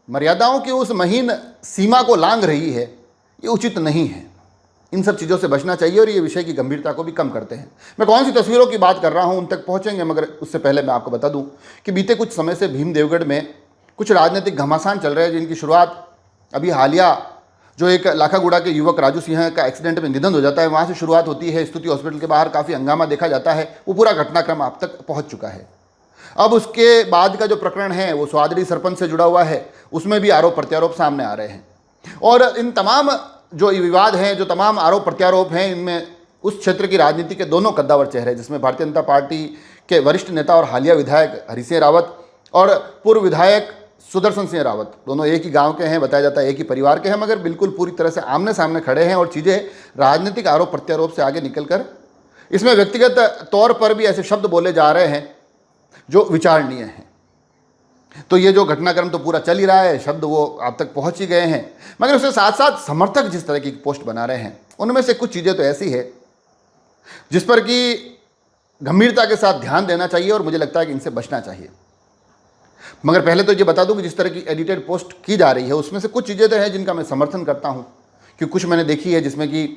मर्यादाओं की उस महीन सीमा को लांघ रही है, ये उचित नहीं है। इन सब चीज़ों से बचना चाहिए और ये विषय की गंभीरता को भी कम करते हैं। मैं कौन सी तस्वीरों की बात कर रहा हूँ उन तक पहुँचेंगे, मगर उससे पहले मैं आपको बता दूँ कि बीते कुछ समय से भीम देवगढ़ में कुछ राजनीतिक घमासान चल रहे हैं, जिनकी शुरुआत अभी हालिया जो एक लाखागुड़ा के युवक राजू सिंह का एक्सीडेंट में निधन हो जाता है, वहाँ से शुरुआत होती है। स्तुति हॉस्पिटल के बाहर काफ़ी हंगामा देखा जाता है, वो पूरा घटनाक्रम आप तक पहुँच चुका है। अब उसके बाद का जो प्रकरण है वो स्वादड़ी सरपंच से जुड़ा हुआ है, उसमें भी आरोप प्रत्यारोप सामने आ रहे हैं। और इन तमाम जो विवाद हैं, जो तमाम आरोप प्रत्यारोप हैं, इनमें उस क्षेत्र की राजनीति के दोनों कद्दावर चेहरे, जिसमें भारतीय जनता पार्टी के वरिष्ठ नेता और हालिया विधायक हरि सिंह रावत और पूर्व विधायक सुदर्शन सिंह रावत, दोनों एक ही गांव के हैं, बताया जाता है एक ही परिवार के हैं, मगर बिल्कुल पूरी तरह से आमने सामने खड़े हैं और चीज़ें राजनीतिक आरोप प्रत्यारोप से आगे निकलकर इसमें व्यक्तिगत तौर पर भी ऐसे शब्द बोले जा रहे हैं जो विचारणीय हैं। तो ये जो घटनाक्रम तो पूरा चल ही रहा है, शब्द वो आप तक पहुंच ही गए हैं, मगर उसके साथ साथ समर्थक जिस तरह की पोस्ट बना रहे हैं, उनमें से कुछ चीज़ें तो ऐसी है जिस पर कि गंभीरता के साथ ध्यान देना चाहिए और मुझे लगता है कि इनसे बचना चाहिए। मगर पहले तो ये बता दूं कि जिस तरह की एडिटेड पोस्ट की जा रही है उसमें से कुछ चीज़ें तो हैं जिनका मैं समर्थन करता हूं, क्योंकि कुछ मैंने देखी है जिसमें कि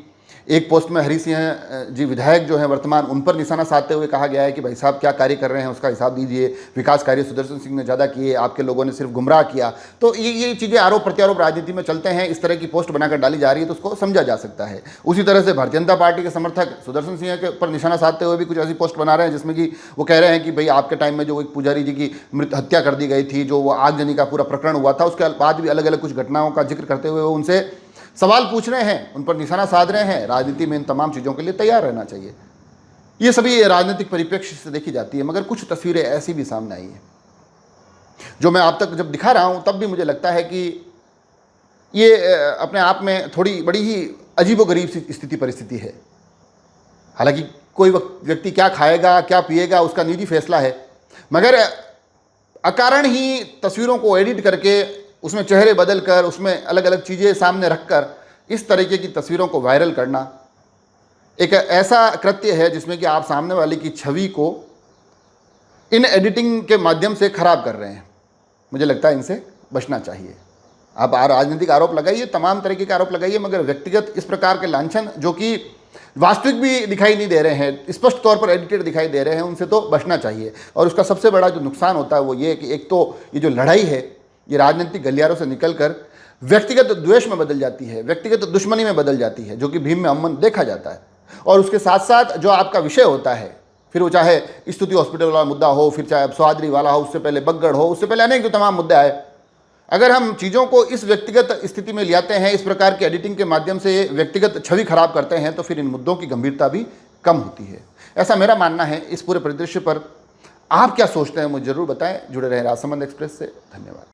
एक पोस्ट में हरि सिंह जी विधायक जो हैं वर्तमान, उन पर निशाना साधते हुए कहा गया है कि भाई साहब क्या कार्य कर रहे हैं उसका हिसाब दीजिए, विकास कार्य सुदर्शन सिंह ने ज़्यादा किए, आपके लोगों ने सिर्फ गुमराह किया। तो ये चीज़ें आरोप प्रत्यारोप राजनीति में चलते हैं, इस तरह की पोस्ट बनाकर डाली जा रही है तो उसको समझा जा सकता है। उसी तरह से भारतीय जनता पार्टी के समर्थक सुदर्शन सिंह के ऊपर निशाना साधते हुए भी कुछ ऐसी पोस्ट बना रहे हैं जिसमें कि वो कह रहे हैं कि भाई आपके टाइम में जो एक पुजारी जी की हत्या कर दी गई थी, जो वो आगजनी का पूरा प्रकरण हुआ था, उसके बाद भी अलग अलग कुछ घटनाओं का जिक्र करते हुए वो उनसे सवाल पूछ रहे हैं, उन पर निशाना साध रहे हैं। राजनीति में इन तमाम चीज़ों के लिए तैयार रहना चाहिए। ये सभी राजनीतिक परिप्रेक्ष्य से देखी जाती है, मगर कुछ तस्वीरें ऐसी भी सामने आई हैं जो मैं आप तक जब दिखा रहा हूँ तब भी मुझे लगता है कि ये अपने आप में थोड़ी बड़ी ही अजीबोगरीब सी स्थिति परिस्थिति है। हालांकि कोई व्यक्ति क्या खाएगा क्या पिएगा उसका निजी फैसला है, मगर अकारण ही तस्वीरों को एडिट करके उसमें चेहरे बदल कर, उसमें अलग अलग चीज़ें सामने रखकर इस तरीके की तस्वीरों को वायरल करना एक ऐसा कृत्य है जिसमें कि आप सामने वाले की छवि को इन एडिटिंग के माध्यम से खराब कर रहे हैं। मुझे लगता है इनसे बचना चाहिए। आप राजनीतिक आरोप लगाइए, तमाम तरीके के आरोप लगाइए, मगर व्यक्तिगत इस प्रकार के लांछन जो कि वास्तविक भी दिखाई नहीं दे रहे हैं, स्पष्ट तौर पर एडिटेड दिखाई दे रहे हैं, उनसे तो बचना चाहिए। और उसका सबसे बड़ा जो नुकसान होता है वो ये कि एक तो ये जो लड़ाई है ये राजनीतिक गलियारों से निकलकर व्यक्तिगत द्वेष में बदल जाती है, व्यक्तिगत दुश्मनी में बदल जाती है, जो कि भीम में अमन देखा जाता है। और उसके साथ साथ जो आपका विषय होता है, फिर वो चाहे स्तुति हॉस्पिटल वाला मुद्दा हो, फिर चाहे स्वादरी वाला हो, उससे पहले बगड़ हो, उससे पहले अनेक जो तमाम मुद्दे आए, अगर हम चीज़ों को इस व्यक्तिगत स्थिति में ले आते हैं, इस प्रकार की एडिटिंग के माध्यम से व्यक्तिगत छवि खराब करते हैं, तो फिर इन मुद्दों की गंभीरता भी कम होती है। ऐसा मेरा मानना है। इस पूरे परिदृश्य पर आप क्या सोचते हैं मुझे जरूर बताएं। जुड़े रहें राजसमंद एक्सप्रेस से। धन्यवाद।